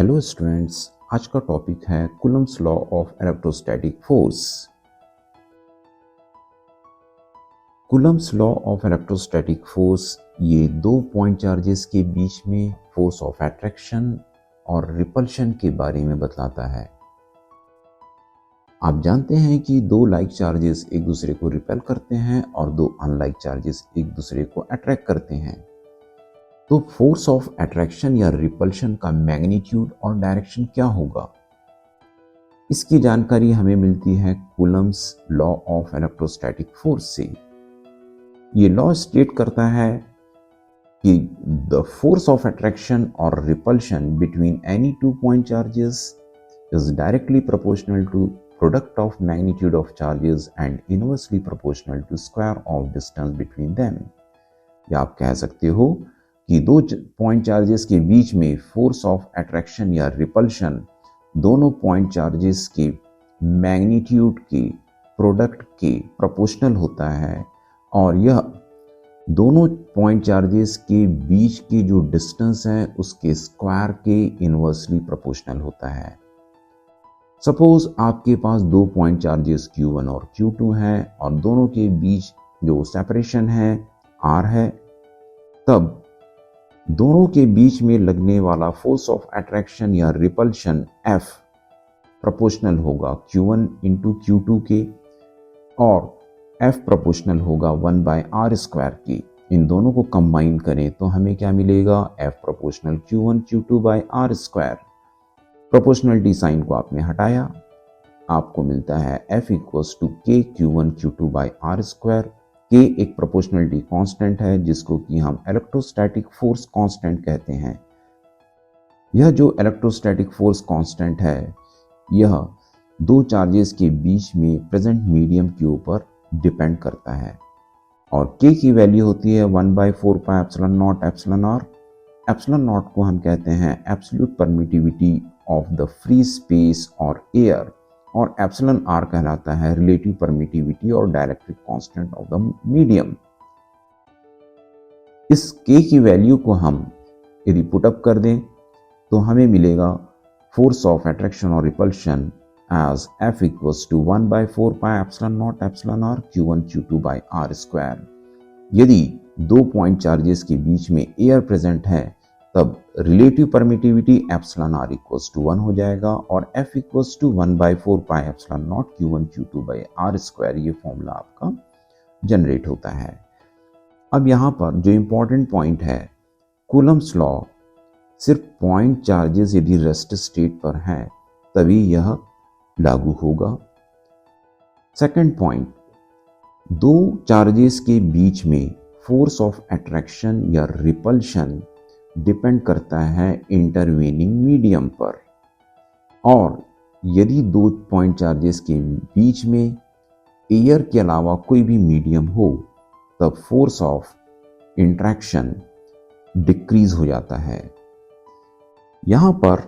Hello students, आज का topic है Coulomb's law of electrostatic force. Coulomb's law of electrostatic force ये दो पॉइंट चार्जेस के बीच में फोर्स ऑफ अट्रैक्शन और रिपल्शन के बारे में बतलाता है। आप जानते हैं कि दो लाइक चार्जेस एक दूसरे को रिपेल करते हैं और दो अनलाइक चार्जेस एक दूसरे को अट्रैक्ट करते हैं। तो फोर्स ऑफ अट्रैक्शन या रिपल्शन का मैग्नीट्यूड और डायरेक्शन क्या होगा, इसकी जानकारी हमें मिलती है Coulomb's law of electrostatic force से। ये लॉ स्टेट करता है कि द फोर्स ऑफ अट्रैक्शन और repulsion between any two point charges is directly proportional to product of magnitude of charges and inversely proportional to square of distance between them. या आप कह सकते हो कि दो पॉइंट चार्जेस के बीच में फोर्स ऑफ अट्रैक्शन या रिपल्शन दोनों पॉइंट चार्जेस के मैग्नीट्यूड के प्रोडक्ट के प्रोपोर्शनल होता है और यह दोनों पॉइंट चार्जेस के बीच की जो डिस्टेंस है उसके स्क्वायर के इनवर्सली प्रोपोर्शनल होता है। सपोज आपके पास दो पॉइंट चार्जेस Q1 और Q2 हैं और दोनों के बीच जो सेपरेशन है R है, तब दोनों के बीच में लगने वाला फोर्स ऑफ अट्रैक्शन या रिपल्शन F प्रोपोर्शनल होगा Q1 इंटू Q2 के और F प्रोपोर्शनल होगा 1/r² की। इन दोनों को कंबाइन करें तो हमें क्या मिलेगा, F proportional Q1 Q2/r²। Proportionality sign को आपने हटाया, आपको मिलता है F equals to K Q1 Q2/r²। K एक प्रोपोर्शनलिटी कांस्टेंट है जिसको कि हम इलेक्ट्रोस्टैटिक फोर्स कांस्टेंट कहते हैं। यह जो इलेक्ट्रोस्टैटिक फोर्स कांस्टेंट है यह दो चार्जेस के बीच में प्रेजेंट मीडियम के ऊपर डिपेंड करता है और K की वैल्यू होती है 1/4πε0 εr। ε0 को हम कहते हैं absolute permittivity of the free space और एयर और एप्सिलॉन आर कहलाता है रिलेटिव परमिटिविटी और dielectric constant of the medium. इस K की वैल्यू को हम यदि पुट अप कर दें तो हमें मिलेगा फोर्स ऑफ अट्रैक्शन और repulsion as F equals to 1/4πε0 εr Q1 Q2/r²। यदि दो पॉइंट चार्जेस के बीच में एयर प्रेजेंट है तब relative permittivity epsilon r equals to 1 हो जाएगा और F equals to 1/4πε0 Q1 Q2/r²। ये फॉर्मूला आपका जनरेट होता है। अब यहाँ पर जो इंपॉर्टेंट पॉइंट है, कूलम्ब्स लॉ सिर्फ पॉइंट चार्जेस यदि रेस्ट स्टेट पर हैं तभी यह लागू होगा। सेकंड पॉइंट, दो चार्जेस के बीच में फोर्स ऑफ अट्रैक्शन या रिपल्शन डिपेंड करता है इंटरवेनिंग मीडियम पर और यदि दो पॉइंट चार्जेस के बीच में एयर के अलावा कोई भी मीडियम हो तब फोर्स ऑफ इंट्रैक्शन डिक्रीज हो जाता है। यहां पर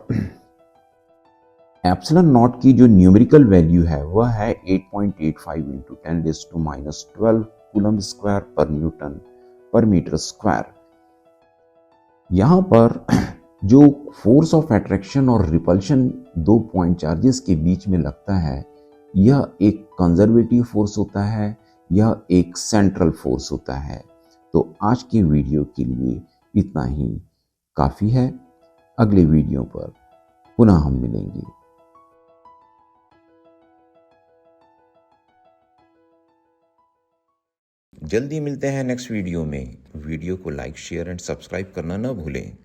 एप्सिलॉन नॉट की जो न्यूमेरिकल वैल्यू है वह है 8.85 इंटू 10⁻⁻12 कूलम्ब स्क्वायर पर न्यूटन पर मीटर स्क्वायर। यहां पर जो फोर्स ऑफ अट्रैक्शन और रिपल्शन दो पॉइंट चार्जेस के बीच में लगता है यह एक कंजर्वेटिव फोर्स होता है, यह एक सेंट्रल फोर्स होता है। तो आज की वीडियो के लिए इतना ही काफ़ी है। अगले वीडियो पर पुनः हम मिलेंगे। जल्दी मिलते हैं नेक्स्ट वीडियो में। वीडियो को लाइक, शेयर एंड सब्सक्राइब करना न भूलें।